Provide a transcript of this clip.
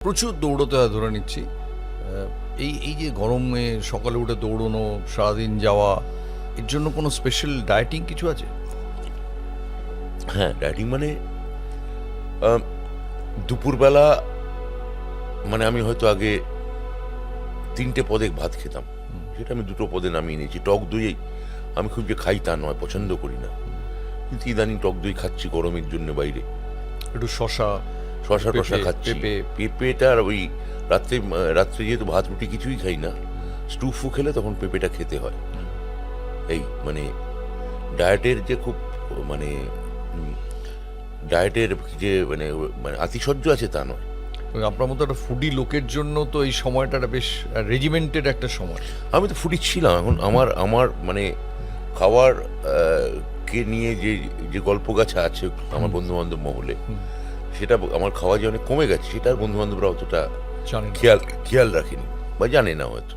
প্রচুর দৌড়তে হয় ধরে নিচ্ছি। এই এই যে গরমে সকালে উঠে দৌড়নো, সারাদিন যাওয়া, এর জন্য কোনো স্পেশাল ডায়েটিং কিছু আছে? হ্যাঁ, ডায়েটিং মানে দুপুরবেলা মানে আমি হয়তো আগে 3টে পদে ভাত খেতাম, সেটা আমি 2টো পদে নামিয়ে নিয়েছি। টক দই আমি খুব যে খাই তা নয়, পছন্দ করি না, কিন্তু ইদানিং টক দই খাচ্ছি গরমের জন্য বাইরে। একটু শশা শশা টশা পেঁপে, খাচ্ছি। পেঁপে। পেঁপেটা আর ওই রাত্রে যেহেতু ভাত রুটি কিছুই খাই না, স্টু ফু খেলে তখন পেঁপেটা খেতে হয়। এই মানে ডায়েটের যে খুব মানে ডায়েটের যে মানে মানে আতিশয্য আছে তা নয়। আপনার মতো একটা ফুডি লোকের জন্য তো এই সময়টা একটা বেশ রেজিমেন্টেড একটা সময়। আমি তো ফুডি ছিলাম, এখন আমার মানে খাওয়ার কে নিয়ে যে যে গল্প গাছা আছে আমার বন্ধু বান্ধব মহলে, সেটা আমার খাওয়া যে অনেক কমে গেছে, সেটা আর বন্ধু বান্ধবরা অতটা জানেন না। খেয়াল রাখেনি বা জানে না হয়তো।